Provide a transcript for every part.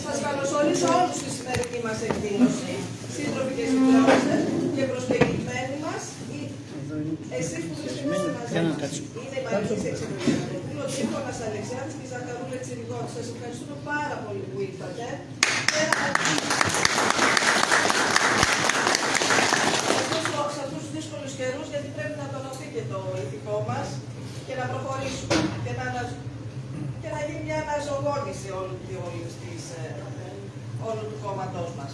Σας καλωσορίζω όλους στη σημερινή μας εκδήλωση, σύντροφοι και συντρόφισσες και προσκεκλημένοι μας. Εσείς που βρίσκεστε μαζί μας είναι η Μαρική Εξυπηρετικού, ο Τρίφωνας Αλεξιάδης και η Ζαχαρούλα Τσιρικότη. Σας ευχαριστούμε πάρα πολύ που ήρθατε. Σε αυτούς τους δύσκολους καιρούς, γιατί πρέπει να τονωθεί και το ηθικό μας και να προχωρήσουμε και να γίνει μια αναζωογόνηση όλου του κόμματός μας.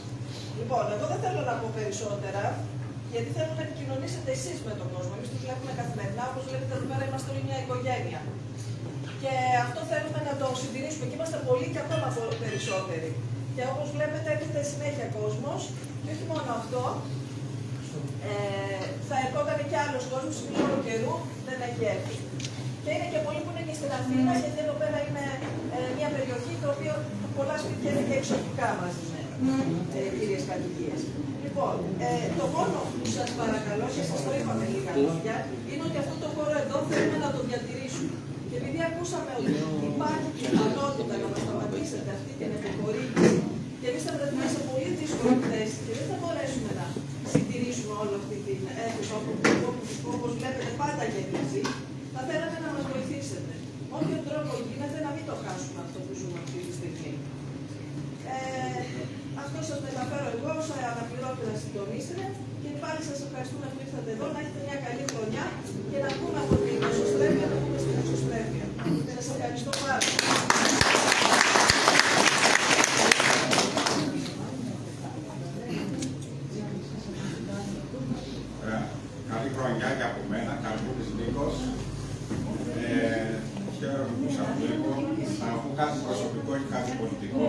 Λοιπόν, εγώ δεν θέλω να πω περισσότερα, γιατί θέλω να επικοινωνήσετε εσείς με τον κόσμο. Εμείς τους βλέπουμε καθημερινά, όπως βλέπετε εδώ πέρα είμαστε όλοι μια οικογένεια. Και αυτό θέλουμε να το συντηρήσουμε και είμαστε πολλοί και ακόμα περισσότεροι. Και όπως βλέπετε έρχεται συνέχεια κόσμος και όχι μόνο αυτό, θα ερχόταν και άλλος κόσμος στην λόγω καιρού, δεν έχει έρθει. Και είναι και πολλοί που είναι και στην Αθήνα, γιατί εδώ πέρα είναι μια περιοχή το οποίο πολλά σπίτια είναι και εξωτικά μαζί με κύριες κατοικίες. Λοιπόν, το μόνο που σας παρακαλώ και σας το είπαμε λίγα λόγια, είναι ότι αυτό το χώρο εδώ θέλουμε να το διατηρήσουμε. Και επειδή ακούσαμε ότι υπάρχει πιθανότητα να μας σταματήσετε αυτή την επιχορήγηση, και εμείς θα βρεθούμε σε πολύ δύσκολη θέση και δεν θα μπορέσουμε να συντηρήσουμε όλη αυτή την αίθουσα όπως βλέπετε πάντα γεμίζει, θα θέλαμε να μας βοηθήσετε. Με όποιο τρόπο γίνεται να μην το χάσουμε αυτό που ζούμε αυτή τη στιγμή. Αυτό σας μεταφέρω εγώ ως αναπληρώτηρα συντονίστρια και πάλι σας ευχαριστούμε που ήρθατε εδώ, να έχετε μια καλή χρονιά και να πούμε από την εσωστρέφεια να πούμε στην εσωστρέφεια. Και σας ευχαριστώ πάρα πολύ. Καλή χρονιά και από μένα, Καρπούρης Νίκος. Χαίρομαι που σας βλέπω. Θα πω κάτι προσωπικό και κάτι πολιτικό,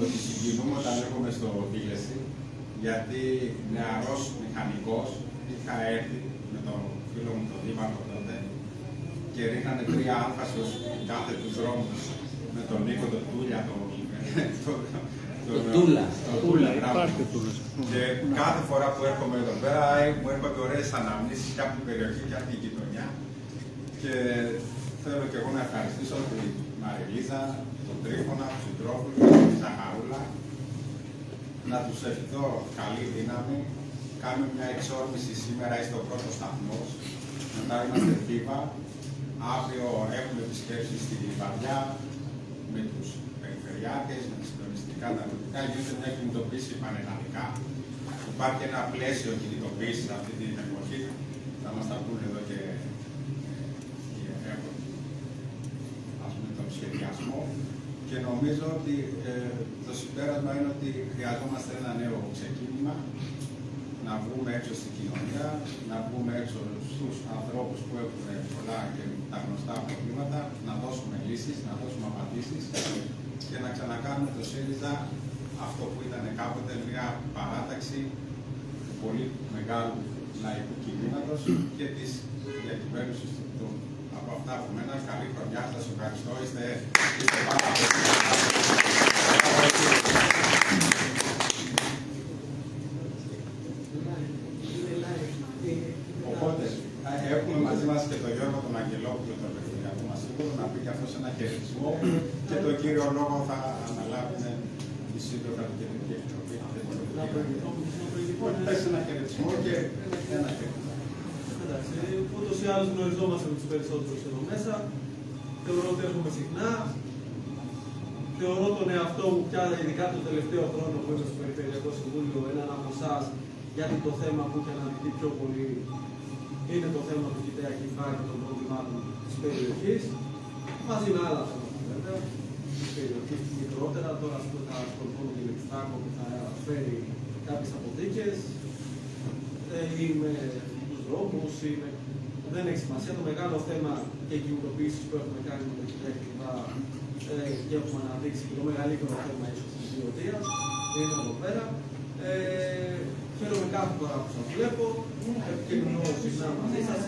ότι συγκινούμε όταν έρχομαι στο Βίλεση, γιατί νεαρός μηχανικός είχα έρθει με τον φίλο μου τον Δήμαρχο τότε και ρίχνανε 3 άμφασος κάθε τους δρόμους με τον Νίκο, τον Τούλια, τον Τούλα. Και κάθε φορά που έρχομαι εδώ πέρα μου έρχονται ωραίες αναμνήσεις και από την περιοχή και από την γειτονιά. Και θέλω και εγώ να ευχαριστήσω τη Μαριλίζα, τον Τρίφωνα, τους συντρόφους, τη Ζαχαρούλα. Να τους ευχηθώ καλή δύναμη. Κάνουμε μια εξόρμηση σήμερα στο πρώτο σταθμό. Μετά είμαστε Θήβα. Αύριο έχουμε επισκέψεις στη Βαριά με τους περιφερειάτες, με τις συντονιστικά ναρκωτικά. Γίνεται μια κινητοποίηση πανελλαδικά. Υπάρχει ένα πλαίσιο κινητοποίησης αυτή την εποχή. Θα μας τα πούνε εδώ και τον σχεδιασμό. Και νομίζω ότι το συμπέρασμα είναι ότι χρειαζόμαστε ένα νέο ξεκίνημα, να βγούμε έξω στην κοινωνία, να βγούμε έξω στους ανθρώπους που έχουν πολλά και τα γνωστά προβλήματα, να δώσουμε λύσεις, να δώσουμε απαντήσεις και να ξανακάνουμε το ΣΥΡΙΖΑ αυτό που ήταν κάποτε μια παράταξη του πολύ μεγάλου λαϊκού κινήματος και της διακυβέρνησης του. Από αυτά από μένα, καλή χρονιά, σας ευχαριστώ, είστε πάρα πολύ. Οπότε, έχουμε μαζί μας και τον Γιώργο τον Αγγελόπουλο, τον Περιφερειακό μας σύμβουλο, να πει και αυτός ένα χαιρετισμό και τον κύριο λόγο θα αναλάβουν η σύντροφα του Κεντρική Επιτροπή. Πες ένα χαιρετισμό και ένα χαιρετισμό. Εντάξει, ούτως ή άλλως γνωριζόμαστε με τους περισσότερους εδώ μέσα. Θεωρώ ότι έρχομαι συχνά. Θεωρώ τον εαυτό μου πια, ειδικά τον τελευταίο χρόνο που είμαι στο Περιφερειακό Συμβούλιο, έναν από εσάς, γιατί το θέμα που έχει αναδειχθεί πιο πολύ είναι το θέμα του κοιταία κυβάρνη των προβλημάτων της περιοχής. Μαζί με άλλα θέματα βέβαια. Της περιοχής μικρότερα, τώρα αυτό θα ασχοληθούμε με την Εξτάκο που θα φέρει κάποιες αποθήκες. Δρόμους, δεν έχει σημασία. Το μεγάλο θέμα και οι κινητοποιήσεις που έχουμε κάνει με το κοιτάξτε και έχουμε αναδείξει και το μεγαλύτερο θέμα ίσως της ιδιωτίας είναι εδώ πέρα. Χαίρομαι κάθε φορά που σας βλέπω, επικοινωνώ συχνά μαζί σας,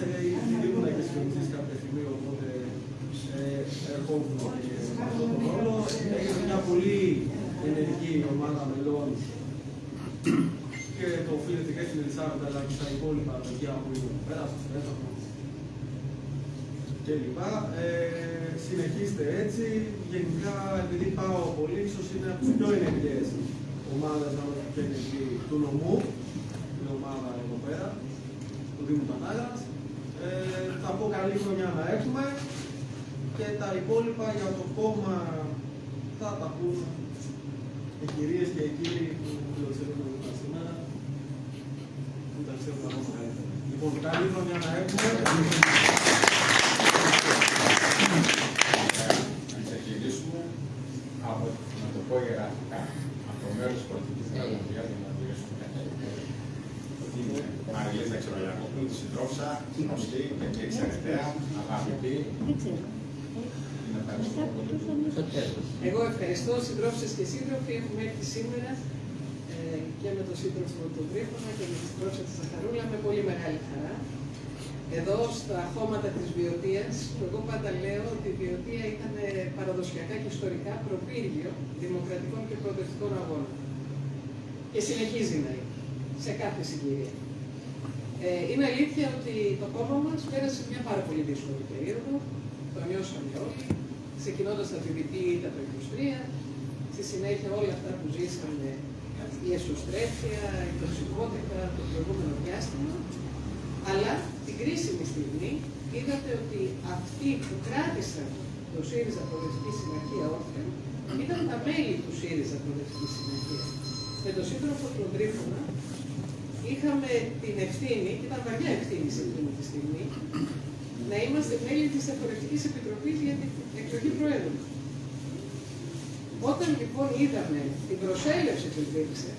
ήμουν και συντονιστής κάποια στιγμή, οπότε ερχόμουν και σε αυτόν τον ρόλο. Έγινε μια πολύ ενεργή ομάδα μελών και το οφείλεται και στην Ελισάβετ, αλλά και στα υπόλοιπα παιδιά που είναι εδώ πέρα, στο Στέφανο κλπ. Συνεχίστε έτσι. Γενικά, επειδή πάω πολύ, ίσως είναι από τις πιο ενεργές ομάδες του νομού, την ομάδα εδώ πέρα, του Δήμου Πανάγρας. Θα πω καλή χρονιά να έχουμε και τα υπόλοιπα για το κόμμα θα τα πούν οι κυρίες και οι κύριοι που φιλοξενούν εδώ σήμερα, που τα ξέρουν ακόμα καλύτερα. Λοιπόν, καλή χρονιά να έχουμε. Να ξεκινήσουμε από, να το πω ιεραρχικά, από το μέρος της πολιτικής δημοκρατίας για να μιλήσουμε. Ότι είναι Μαριλίζα Ξερολιανόπουλου, τη συντρόφισσα, γνωστή και μια εξαιρετέα, αγαπητή. Εγώ ευχαριστώ συντρόφισσες και σύντροφοι. Έχουμε έρθει σήμερα και με τον σύντροφο του Τρίφωνα και με τη συντρόφισσα της Ζαχαρούλα με πολύ μεγάλη χαρά. Εδώ στα χώματα της Βιωτίας, που εγώ πάντα λέω ότι η Βιωτία ήταν παραδοσιακά και ιστορικά προπύργιο δημοκρατικών και προοδευτικών αγώνων. Και συνεχίζει να είναι, σε κάθε συγκυρία. Είναι αλήθεια ότι το κόμμα μας πέρασε μια πάρα πολύ δύσκολη περίοδο, το νιώσαμε όλοι, ξεκινώντας από τη διπλή ήττα το 23, στη συνέχεια όλα αυτά που ζήσαμε, η εσωστρέφεια, η τοξικότητα, το προηγούμενο διάστημα, αλλά την κρίσιμη στιγμή είδατε ότι αυτοί που κράτησαν το ΣΥΡΙΖΑ Προοδευτική Συμμαχία όρθια ήταν τα μέλη του ΣΥΡΙΖΑ Προοδευτική Συμμαχία. Με τον σύντροφο του Τρίφωνα είχαμε την ευθύνη, και ήταν βαριά ευθύνη σε εκείνη τη στιγμή, να είμαστε μέλη της Εφορευτικής Επιτροπής για την εκλογή Προέδρου. Όταν λοιπόν είδαμε την προσέλευση που υπήρξε,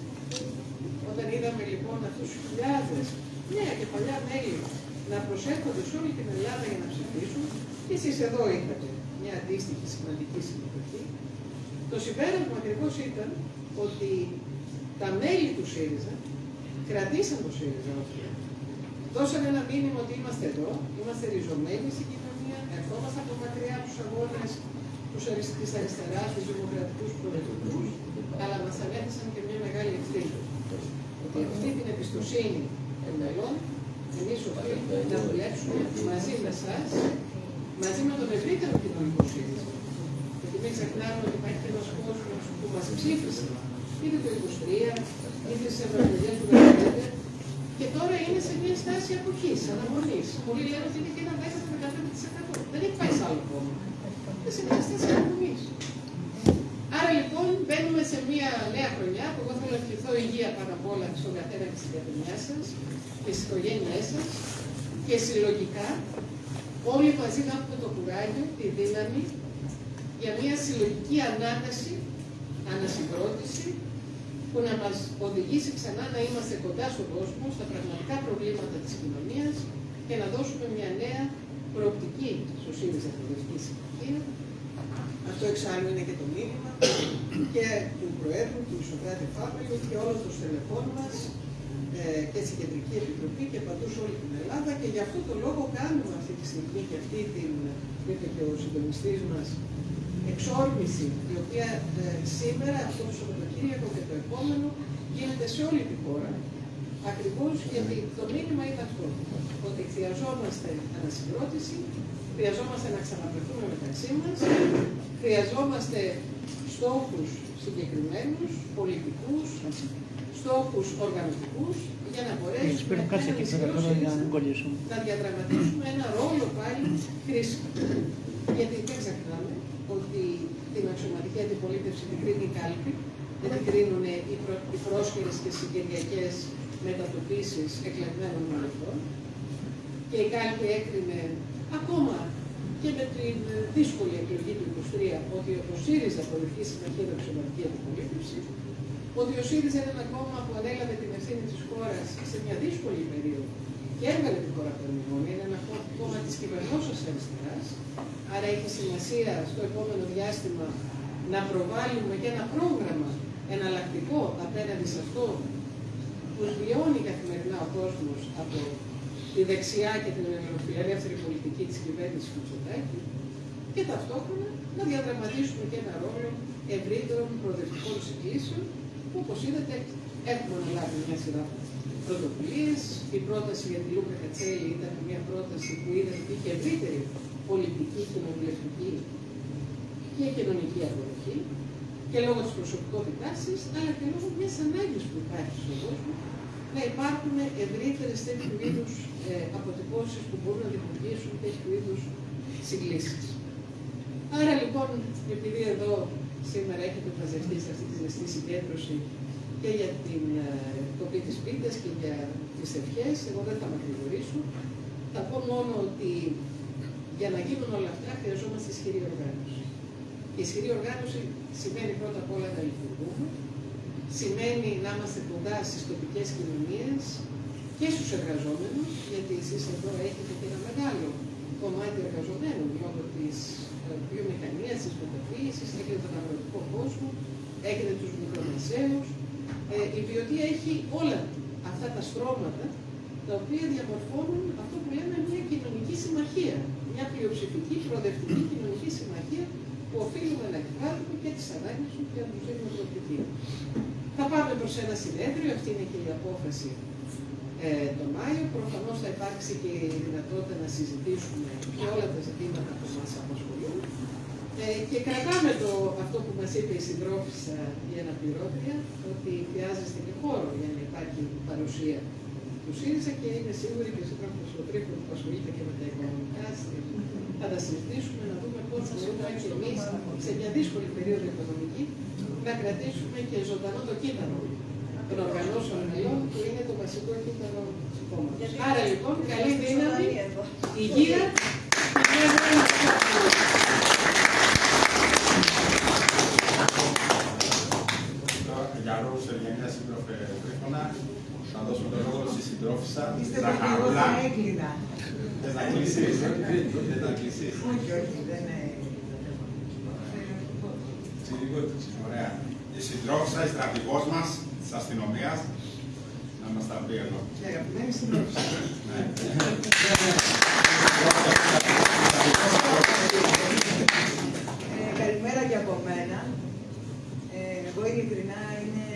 όταν είδαμε λοιπόν αυτούς τους χιλιάδες νέα και παλιά μέλη να προσέρχονται σε όλη την Ελλάδα για να ψηφίσουν, και εσείς εδώ είχατε μια αντίστοιχη σημαντική συμμετοχή, το συμπέρασμα ακριβώς ήταν ότι τα μέλη του ΣΥΡΙΖΑ κρατήσαν το ΣΥΡΙΖΑ όρθιο. Δώσαν ένα μήνυμα ότι είμαστε εδώ, είμαστε ριζωμένοι στην κοινωνία, ερχόμαστε από μακριά από τους αγώνες της αριστεράς, τους δημοκρατικούς προοδευτικούς, αλλά μας ανέθεσαν και μια μεγάλη ευθύνη. Ότι αυτή την εμπιστοσύνη των μελών εμείς οφείλουμε να δουλέψουμε μαζί με εσάς, μαζί με τον ευρύτερο κοινωνικό ΣΥΡΙΖΑ. Γιατί μην ξεχνάμε ότι υπάρχει ένας κόσμος που μας ψήφισε, είτε το 23, είτε σε ευρωεκλογές του 2015, και τώρα είναι σε μια στάση αποχής, αναμονής. Πολλοί λένε ότι είναι και ένα 10-15%. Δεν έχει πάει σε άλλο κόμμα. Είναι σε μια στάση αναμονής. Άρα λοιπόν μπαίνουμε σε μια νέα χρονιά που εγώ θέλω να ευχηθώ υγεία πάνω απ' όλα στον καθένα και στην καθεμιά σας και στις οικογένειές σας, και συλλογικά όλοι μαζί να έχουμε το κουράγιο, τη δύναμη για μια συλλογική ανάταση, ανασυγκρότηση, που να μας οδηγήσει ξανά να είμαστε κοντά στον κόσμο, στα πραγματικά προβλήματα της κοινωνίας και να δώσουμε μια νέα προοπτική στο ΣΥΡΙΖΑ Προοδευτική Συμμαχία. Αυτό εξάλλου είναι και το μήνυμα και του Προέδρου, του Σοκράτη Φάβελου και όλων των στελεχών μας και στην Κεντρική Επιτροπή και παντού σε όλη την Ελλάδα, και γι' αυτό το λόγο κάνουμε αυτή τη στιγμή και αυτή την, είπε και ο συντονιστής μας, εξόρμηση, η οποία σήμερα, αυτό το Σαββατοκύριακο και το επόμενο, γίνεται σε όλη τη χώρα, ακριβώς γιατί το μήνυμα είναι αυτό, ότι χρειαζόμαστε ανασυγκρότηση, χρειαζόμαστε να ξαναβρεθούμε μεταξύ μας, χρειαζόμαστε στόχους συγκεκριμένους, πολιτικούς, στόχους οργανωτικούς, για να μπορέσουμε να διαδραματίσουμε ένα ρόλο πάλι χρήσιμο. Γιατί δεν ξεχνάμε ότι την αξιωματική αντιπολίτευση την κρίνει η κάλπη, δεν την κρίνουν οι πρόσχερες και συγκυριακές μετατοπίσεις εκλεγμένων βουλευτών, και η κάλπη έκρινε ακόμα και με την δύσκολη εκλογή του 23 ότι ο ΣΥΡΙΖΑ Προοδευτική Συμμαχία με αξιωματική αντιπολίτευση, ότι ο ΣΥΡΙΖΑ είναι ένα κόμμα που ανέλαβε την ευθύνη της χώρας σε μια δύσκολη περίοδο και έβγαλε την χώρα από το μνημόνιο. Είναι ένα κόμμα της κυβερνώσεως αριστεράς, άρα έχει σημασία στο επόμενο διάστημα να προβάλλουμε και ένα πρόγραμμα εναλλακτικό απέναντι σε αυτό που βιώνει καθημερινά ο κόσμος από τη δεξιά και την φιλελεύθερη πολιτική της κυβέρνησης Μητσοτάκη, και ταυτόχρονα να διαδραματίσουμε και ένα ρόλο ευρύτερων προοδευτικών συγκλήσεων, που όπως είδατε Έχουμε αναλάβει μια σειρά πρωτοβουλίες. Η πρόταση για τη Λούκα Κατσέλη ήταν μια πρόταση που είδε ότι είχε ευρύτερη πολιτική, κοινοβουλευτική και κοινωνική αποδοχή και λόγω της προσωπικότητάς της, αλλά και λόγω μιας ανάγκης που υπάρχει στον κόσμο να υπάρχουν ευρύτερες τέτοιου είδους αποτυπώσεις που μπορούν να δημιουργήσουν τέτοιου είδους συγκλήσεις. Άρα λοιπόν, επειδή εδώ σήμερα έχετε μαζευτεί σε αυτή τη ζεστή συγκέντρωση και για την κοπή της πίτας και για τις ευχές, εγώ δεν θα μακρηγορήσω. Θα πω μόνο ότι για να γίνουν όλα αυτά χρειαζόμαστε ισχυρή οργάνωση. Η ισχυρή οργάνωση σημαίνει πρώτα απ' όλα να λειτουργούμε, σημαίνει να είμαστε κοντά στις τοπικές κοινωνίες και στους εργαζόμενους, γιατί εσείς εδώ έχετε και ένα μεγάλο κομμάτι εργαζομένων λόγω της βιομηχανίας, της μεταποίησης, έχετε τον αγροτικό κόσμο, έχετε τους μικρομεσαίους. Η Βιωτία έχει όλα αυτά τα στρώματα τα οποία διαμορφώνουν αυτό που λέμε μια κοινωνική συμμαχία. Μια πλειοψηφική, προοδευτική κοινωνική συμμαχία που οφείλουμε να εκφράζουμε και τις ανάγκες του και να τους δίνουμε προοπτική. Θα πάμε προς ένα συνέδριο, αυτή είναι και η απόφαση τον Μάιο. Προφανώς θα υπάρξει και η δυνατότητα να συζητήσουμε και όλα τα ζητήματα που μας απασχολούν. Και κρατάμε αυτό που μας είπε η συντρόφισσα η αναπληρώτρια, ότι χρειάζεστε και χώρο για να υπάρχει παρουσία του ΣΥΡΙΖΑ και είναι σίγουρη και η συντρόφισσα ο Τρίφων που ασχολείται και με τα οικονομικά. Θα τα συζητήσουμε, να δούμε πώς μπορούμε και εμείς σε μια δύσκολη περίοδο οικονομική να κρατήσουμε και ζωντανό το κύτταρο των οργανώσεων μελών που είναι το βασικό κύτταρο του κόμματος. Άρα λοιπόν, καλή δύναμη, υγεία και μια για λόγους ευγενίας σύντροφε Τρίφωνα, να δώσουμε το λόγο στη συντρόφισσα Ζαχαρούλα. Θες να κλείσεις? Θες να κλείσεις? Όχι, όχι, δεν είναι. Ωραία. Η συντρόφισσα, η στρατηγός μας της αστυνομίας, να μας τα πει εδώ. Αγαπημένη συντρόφισσα. Καλημέρα και από μένα. Εγώ ειλικρινά είναι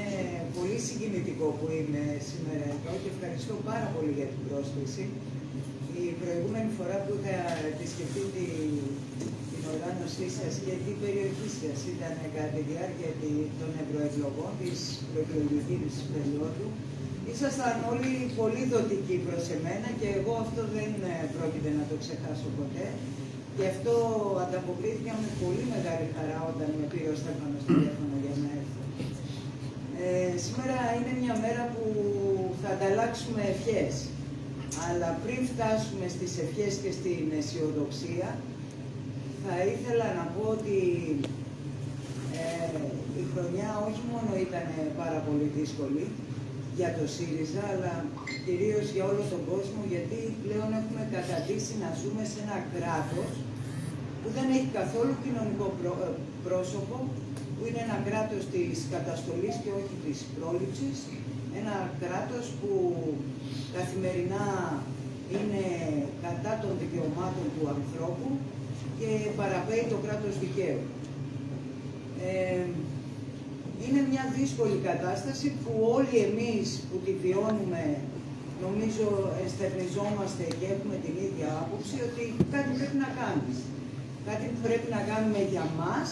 πολύ συγκινητικό που είμαι σήμερα εδώ και ευχαριστώ πάρα πολύ για την πρόσκληση. Η προηγούμενη φορά που είχα επισκεφτεί την οργάνωσή σας και την περιοχή σας ήταν κατά τη διάρκεια των ευρωεκλογών της προεκλογικής περίοδου. Ήσασταν όλοι πολύ δοτικοί προς εμένα και εγώ αυτό δεν πρόκειται να το ξεχάσω ποτέ. Γι' αυτό ανταποκρίθηκα με πολύ μεγάλη χαρά όταν με πήρε ο Στέφανος στο τηλέφωνο για να έρθω. Σήμερα είναι μια μέρα που θα ανταλλάξουμε ευχές. Αλλά πριν φτάσουμε στις ευχές και στην αισιοδοξία, θα ήθελα να πω ότι η χρονιά όχι μόνο ήταν πάρα πολύ δύσκολη για το ΣΥΡΙΖΑ, αλλά κυρίως για όλο τον κόσμο, γιατί πλέον έχουμε καταντήσει να ζούμε σε ένα κράτος που δεν έχει καθόλου κοινωνικό πρόσωπο, που είναι ένα κράτος της καταστολής και όχι της πρόληψης, ένα κράτος που καθημερινά είναι κατά των δικαιωμάτων του ανθρώπου και παραπέει το κράτος δικαίου. Είναι μια δύσκολη κατάσταση που όλοι εμείς που τη βιώνουμε νομίζω εστερνιζόμαστε και έχουμε την ίδια άποψη ότι κάτι πρέπει να κάνουμε. Κάτι που πρέπει να κάνουμε για μας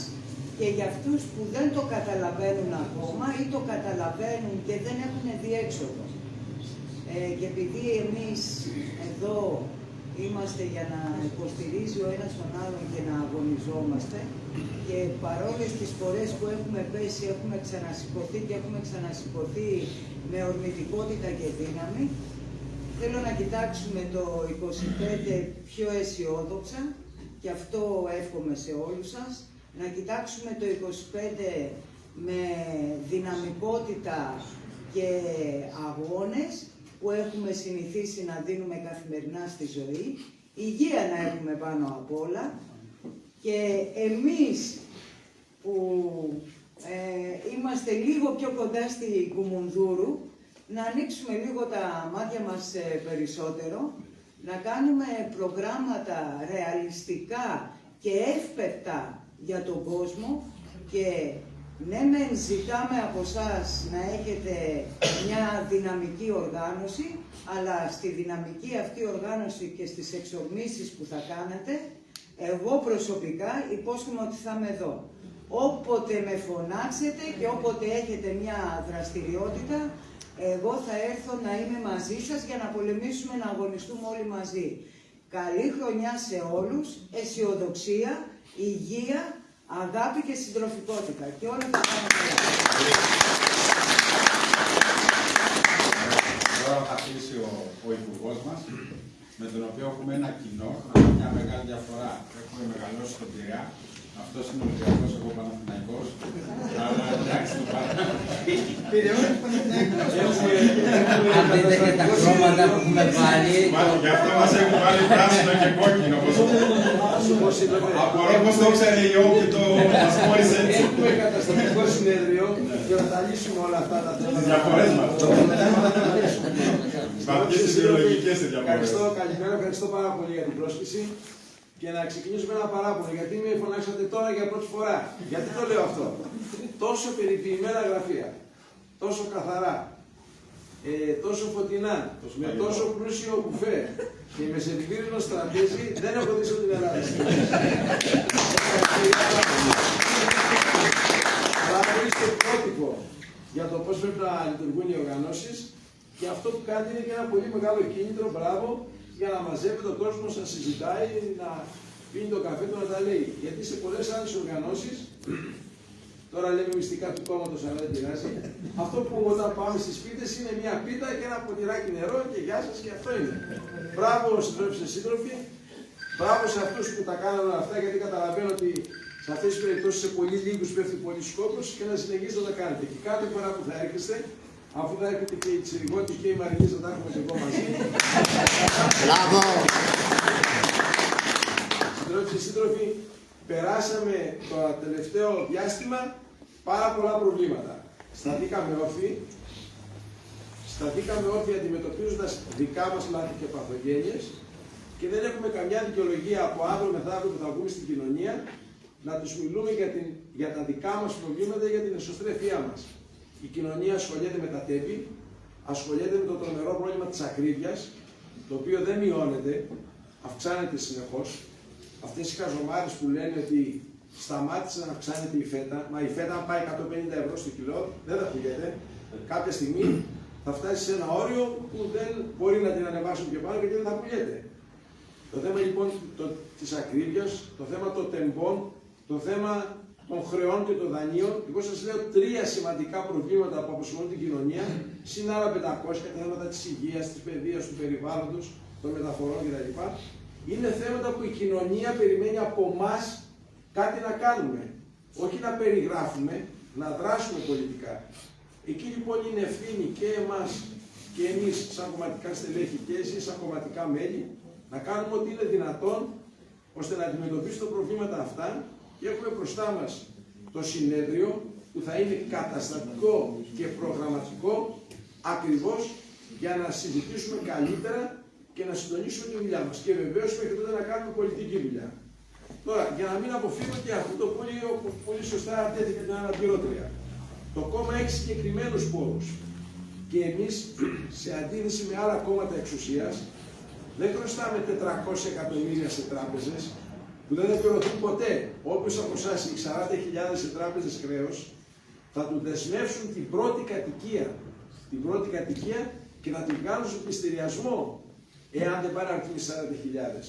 και για αυτούς που δεν το καταλαβαίνουν ακόμα ή το καταλαβαίνουν και δεν έχουν διέξοδο. Και επειδή εμείς εδώ είμαστε για να υποστηρίζει ο ένας τον άλλον και να αγωνιζόμαστε και παρόλες τις φορές που έχουμε πέσει έχουμε ξανασηκωθεί και έχουμε ξανασηκωθεί με ορμητικότητα και δύναμη, θέλω να κοιτάξουμε το 25 πιο αισιόδοξα και αυτό εύχομαι σε όλους σας, να κοιτάξουμε το 25 με δυναμικότητα και αγώνες που έχουμε συνηθίσει να δίνουμε καθημερινά στη ζωή, υγεία να έχουμε πάνω απ' όλα και εμείς που είμαστε λίγο πιο κοντά στη Κουμουνδούρου να ανοίξουμε λίγο τα μάτια μας περισσότερο, να κάνουμε προγράμματα ρεαλιστικά και εύπεπτα για τον κόσμο και Ναι, μεν ζητάμε από εσάς να έχετε μια δυναμική οργάνωση, αλλά στη δυναμική αυτή οργάνωση και στις εξορμήσεις που θα κάνετε, εγώ προσωπικά υπόσχομαι ότι θα είμαι εδώ. Όποτε με φωνάξετε και όποτε έχετε μια δραστηριότητα, εγώ θα έρθω να είμαι μαζί σας για να πολεμήσουμε, να αγωνιστούμε όλοι μαζί. Καλή χρονιά σε όλους, αισιοδοξία, υγεία, αγάπη και συντροφικότητα. Και όλα θα πάνε καλά. Τώρα θα κλείσει ο Υπουργός μας, με τον οποίο έχουμε ένα κοινό, μια μεγάλη διαφορά. Έχουμε μεγαλώσει στον Πειραιά. Αυτός είναι Ολυμπιακός, εγώ Παναθηναϊκός. Αλλά εντάξει, το πάρα. Αν δείτε και τα χρώματα που έχουμε βάλει. Γι' αυτό μας έχουν βάλει πράσινο και κόκκινο. Απορώ πώς το ξέρει η ΙΟ και το μας μόλις έτσι. Έχουμε καταστατικό συνέδριο για να τα λύσουμε όλα αυτά τα θέματα. Τις διαφορές μας. Τις ιδεολογικές διαφορές. Ευχαριστώ, καλημέρα, ευχαριστώ πάρα πολύ για την πρόσκληση. Και να ξεκινήσουμε ένα παράπονο, γιατί με φωνάξατε τώρα για πρώτη φορά. Γιατί το λέω αυτό? Τόσο περιποιημένα γραφεία, τόσο καθαρά, τόσο φωτεινά, με τόσο πλούσιο μπουφέ και με σερβίρινο τραπέζι, δεν έχω δει στην Ελλάδα. Αλλά είστε πρότυπο για το πώς πρέπει να λειτουργούν οι οργανώσεις και αυτό που κάνετε είναι και ένα πολύ μεγάλο κίνητρο, μπράβο, για να μαζεύει τον κόσμο, να συζητάει, να πίνει το καφέ του, να τα λέει. Γιατί σε πολλές άλλες οργανώσεις, τώρα λέμε μυστικά του κόμματος, αλλά δεν πειράζει, αυτό που όταν πάμε στις πίτες είναι μια πίτα και ένα ποτηράκι νερό και γεια σας και αυτό είναι. Μπράβο συντρόφοι και σύντροφοι, μπράβο σε αυτούς που τα κάνουν όλα αυτά, γιατί καταλαβαίνω ότι σε αυτές τις περιπτώσεις σε πολύ λίγους πέφτει πολύ σκόπος και να συνεχίσετε να τα κάνετε. Και κάθε φορά που θα έρχεστε, αφού θα έρχεται και η Τσιριγώτη και η Μαρινής, θα τα έχουμε και εγώ μαζί. Μπράβο! Συντρόφοι και σύντροφοι, περάσαμε το τελευταίο διάστημα πάρα πολλά προβλήματα. Σταθήκαμε όρθιοι αντιμετωπίζοντας δικά μας λάθη και παθογένειες και δεν έχουμε καμιά δικαιολογία από αύριο μεθαύριο που θα βγούμε στην κοινωνία να τους μιλούμε για τα δικά μας προβλήματα, για την εσωστρέφειά μας. Η κοινωνία ασχολιέται με τα τέπη, ασχολιέται με το τρομερό πρόβλημα της ακρίβειας, το οποίο δεν μειώνεται, αυξάνεται συνεχώς. Αυτές οι χαζομάρες που λένε ότι σταμάτησε να αυξάνεται η φέτα, μα η φέτα αν πάει 150 ευρώ στο κιλό, δεν θα πηγαίνει. Κάποια στιγμή θα φτάσει σε ένα όριο που δεν μπορεί να την ανεβάσουν πιο πάνω γιατί δεν θα πουλιέται. Το θέμα λοιπόν της ακρίβειας, το θέμα των τεμπών, το θέμα των χρεών και των δανείων, εγώ σας λέω 3 σημαντικά προβλήματα που απασχολούν την κοινωνία, συν άλλα 500 τα θέματα της υγείας, της παιδείας, του περιβάλλοντος, των μεταφορών κτλ. Είναι θέματα που η κοινωνία περιμένει από εμάς κάτι να κάνουμε. Όχι να περιγράφουμε, να δράσουμε πολιτικά. Εκεί λοιπόν είναι ευθύνη και εμάς και εμείς σαν κομματικά στελέχη και εσείς σαν κομματικά μέλη να κάνουμε ό,τι είναι δυνατόν ώστε να αντιμετωπίσουμε τα προβλήματα αυτά και έχουμε μπροστά μας το συνέδριο που θα είναι καταστατικό και προγραμματικό ακριβώς για να συζητήσουμε καλύτερα και να συντονίσουμε τη δουλειά μας. Και βεβαίως μέχρι τότε να κάνουμε πολιτική δουλειά. Τώρα, για να μην αποφύγω και αυτό το πολύ σωστά τέθηκε την αναπληρώτρια. Το κόμμα έχει συγκεκριμένους πόρους. Και εμείς, σε αντίθεση με άλλα κόμματα εξουσίας, δεν χρωστάμε 400 εκατομμύρια σε τράπεζες που δεν θα πληρωθούν ποτέ. Όποιος από εσάς έχει 40.000 σε τράπεζες χρέος, θα του δεσμεύσουν την πρώτη κατοικία και θα την κάνουν στον πληστηριασμό, εάν δεν πάρει από τις 40.000.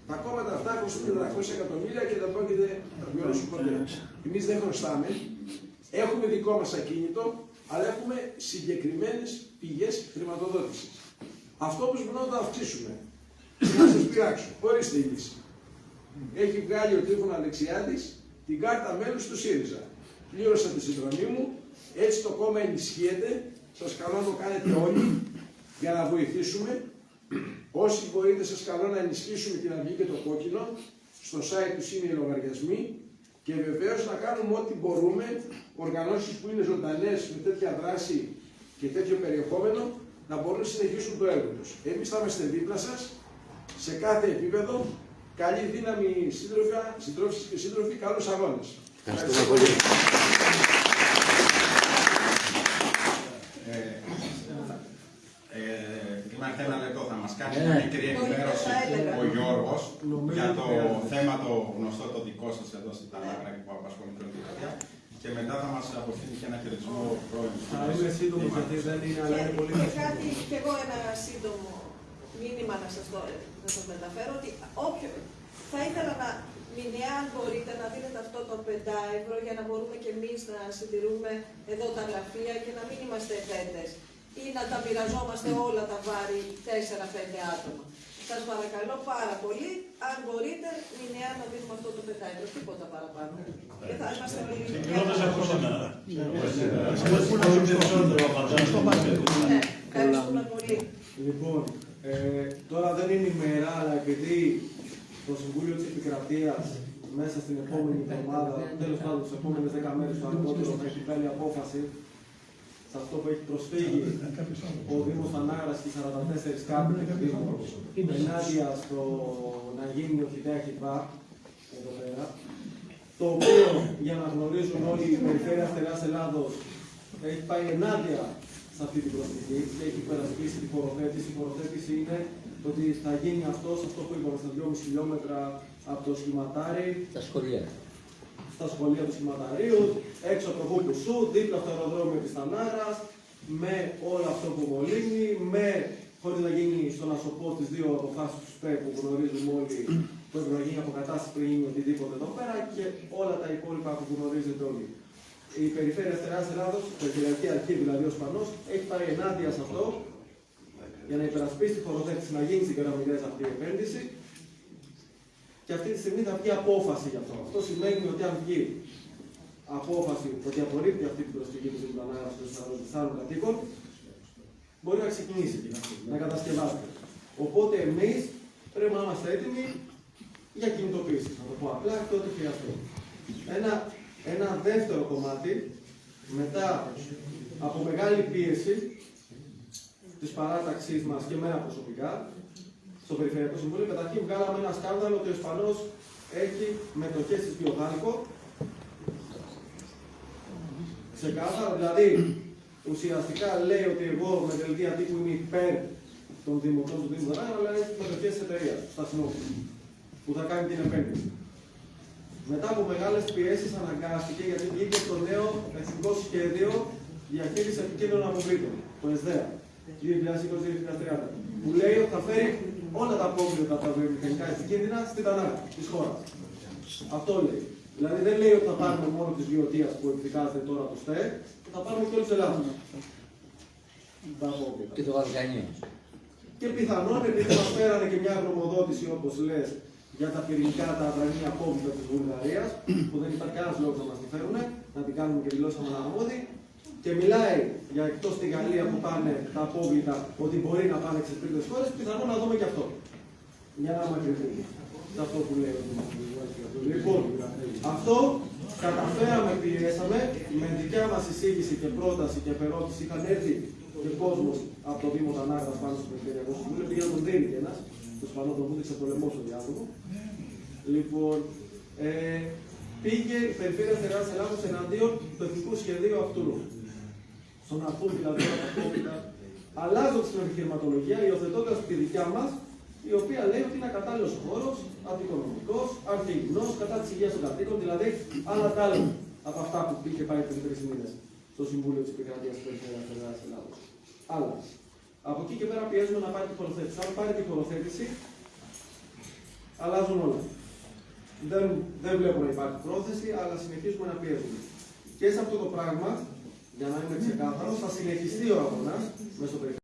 Τα κόμματα αυτά κοστούν 400 εκατομμύρια και δεν πρόκειται να πληρώσουν ποτέ. Εμείς δεν χρωστάμε, έχουμε δικό μας ακίνητο, αλλά έχουμε συγκεκριμένες πηγές χρηματοδότησης. Αυτό που μπορούμε να το αυξήσουμε. Να σας πειράξω, ορίστε η λύση. Έχει βγάλει ο Τρίφων Αλεξιάδης την κάρτα μέλους του ΣΥΡΙΖΑ. Πλήρωσα τη συνδρομή μου, έτσι το κόμμα ενισχύεται. Σας καλώ να το κάνετε όλοι για να βοηθήσουμε. Όσοι μπορείτε, σας καλώ να ενισχύσουμε την Αυγή και το Κόκκινο. Στο site τους είναι οι λογαριασμοί. Και βεβαίως να κάνουμε ό,τι μπορούμε, οργανώσεις που είναι ζωντανές με τέτοια δράση και τέτοιο περιεχόμενο, να μπορούν να συνεχίσουν το έργο τους. Εμείς θα είμαστε δίπλα σας, σε κάθε επίπεδο. Καλή δύναμη συντρόφοι και σύντροφοι, καλούς αγώνες. Ευχαριστούμε πολύ. Είμαστε ένα λεπτό, θα μας κάνει μια μικρή ενημέρωση ο Γιώργος για το θέμα το γνωστό το δικό σας εδώ στην Τανάκρα που απασχολεί την Δημοκρατία και μετά θα μας αποστείλει και ένα χαιρετισμό πρώην. Θα είμαι σύντομο γιατί δεν είναι, αλλά είναι πολύ και κάτι, και εγώ ένα σύντομο μήνυμα να σας μεταφέρω, ότι θα ήθελα να μηνιαία, αν μπορείτε, να δίνετε αυτό το 5 ευρώ για να μπορούμε και εμείς να συντηρούμε εδώ τα γραφεία και να μην είμαστε επέτες ή να τα μοιραζόμαστε όλα τα βάρη 4-5 άτομα. Σας παρακαλώ πάρα πολύ, αν μπορείτε, μηνιαία να δίνουμε αυτό το 5 ευρώ, τίποτα παραπάνω. Και θα είμαστε πολύ ευχαριστούμε πολύ. Λοιπόν, τώρα δεν είναι η μέρα, αλλά επειδή το Συμβούλιο της Επικρατείας μέσα στην επόμενη εβδομάδα, τέλος πάντων τις επόμενες 10 μέρες το αργότερο, θα έχει βγάλει απόφαση σε αυτό που έχει προσφύγει ο Δήμος Ανάγρας και 44 κάτοικοι του Δήμου ενάντια στο να γίνει ο ΧΙΤΑ εδώ πέρα, το οποίο, για να γνωρίζουν όλοι, η Περιφέρεια Στερεάς Ελλάδος έχει πάει ενάντια σε αυτή την προσφυγή και έχει υπερασπίσει τη χωροθέτηση. Η χωροθέτηση είναι ότι θα γίνει αυτό που είπαμε στα 2,5 χιλιόμετρα από το σχηματάρι. Τα σχολεία. Στα σχολεία του σχηματαρίου, έξω από το Βούκουσου, δίπλα στο αεροδρόμιο της Τανάγρας, με όλο αυτό που μολύνει, χωρίς να γίνει στο να σου πω τις δύο αποφάσεις του ΣΠΕ που γνωρίζουμε όλοι, που έπρεπε να γίνει αποκατάσταση πριν γίνει οτιδήποτε εδώ πέρα και όλα τα υπόλοιπα που γνωρίζετε όλοι. Η Περιφέρεια Στερεάς Ελλάδος, η Περιφερειακή Αρχή δηλαδή ο Σπανός, έχει πάει ενάντια σε αυτό για να υπερασπίσει τη χωροθέτηση να γίνει στην Κεραμιδές αυτή η επένδυση. Και αυτή τη στιγμή θα βγει απόφαση γι' αυτό. Αυτό σημαίνει ότι αν βγει απόφαση ότι απορρίπτει αυτή την προσφυγή του Δήμου Ανάγρας των 44 κατοίκων, μπορεί να ξεκινήσει να κατασκευάζεται. Οπότε εμείς πρέπει να είμαστε έτοιμοι για κινητοποίηση. Να το πω απλά και ό,τι χρειαστεί. Ένα δεύτερο κομμάτι, μετά από μεγάλη πίεση της παράταξής μας και εμένα προσωπικά, στο Περιφερειακό Συμβούλιο, καταρχήν βγάλαμε ένα σκάνδαλο ότι ο Ισπανός έχει μετοχές της Βιοδάνικο. Ξεκάθαρα, δηλαδή ουσιαστικά λέει ότι εγώ με δελτία τύπου είμαι υπέρ των δημοτών του Δήμου Δανάγρα, αλλά έχει μετοχές της εταιρείας, στα Συνόπου, που θα κάνει την επένδυση. Μετά από μεγάλες πιέσεις αναγκάστηκε γιατί βγήκε το νέο εθνικό σχέδιο διαχείρισης επικίνδυνων αποβλήτων, το ΕΣΔΕΑ, 2020-2030, που λέει ότι θα φέρει όλα τα απόβλητα τα βιομηχανικά επικίνδυνα στην Τανάγρα της χώρας. Αυτό λέει. Δηλαδή δεν λέει ότι θα πάρουμε μόνο της Βιωτίας που εκδικάζεται τώρα το ΣΤΕ, θα πάρουμε και όλη της Ελλάδας. Και το Βαλκανίο. Και πιθανόν επειδή μας φέρανε και μια γνωμοδότηση όπως λες για τα πυρηνικά, τα αδρανή απόβλητα της Βουλγαρίας, που δεν υπάρχει κανένας λόγος να μας τη φέρουν, να την κάνουμε και δηλώσαμε αναμόδι. Και μιλάει για εκτός στη Γαλλία που πάνε τα απόβλητα ότι μπορεί να πάνε σε τρίτες χώρες, πιθανόν να δούμε και αυτό. Για να μακρυνθούμε. Σε αυτό που λέει. Λοιπόν, αυτό καταφέραμε, πιέσαμε, με δικιά μας εισήγηση και πρόταση και περώτηση είχαν έρθει και κόσμος από το Δήμο Τανάγρας πάνω στο Περιφερειακό Συμβούλιο, πήγαν τον δίνει και ένας, το Σπανό τον βούτυξε πολεμός ο διάδρομο. Λοιπόν, πήγε η Περιφέρεια Στερεάς Ελλάδος εναντίον του εθνικού σχεδίου αυτού. Στο να πούμε δηλαδή τα απόβλητα, αλλάζοντας την επιχειρηματολογία, υιοθετώντας τη δικιά μας, η οποία λέει ότι είναι ακατάλληλος χώρος, αντικονομικός, αρχαιγινός, κατά της υγείας των κατοίκων, δηλαδή άλλα τα άλλα από αυτά που πήγε πάει πριν 3 μήνες στο Συμβούλιο της Επικρατείας της Περιφέρειας Ελλάδος. Άλλα. Από εκεί και πέρα πιέζουμε να πάρει τη χωροθέτηση. Αν πάρει τη χωροθέτηση, αλλάζουν όλα. Δεν βλέπω να υπάρχει πρόθεση, αλλά συνεχίζουμε να πιέζουμε. Και σε αυτό το πράγμα, για να είμαι ξεκάθαρος, θα συνεχιστεί ο αγώνας μέσα στο περιφέρειο.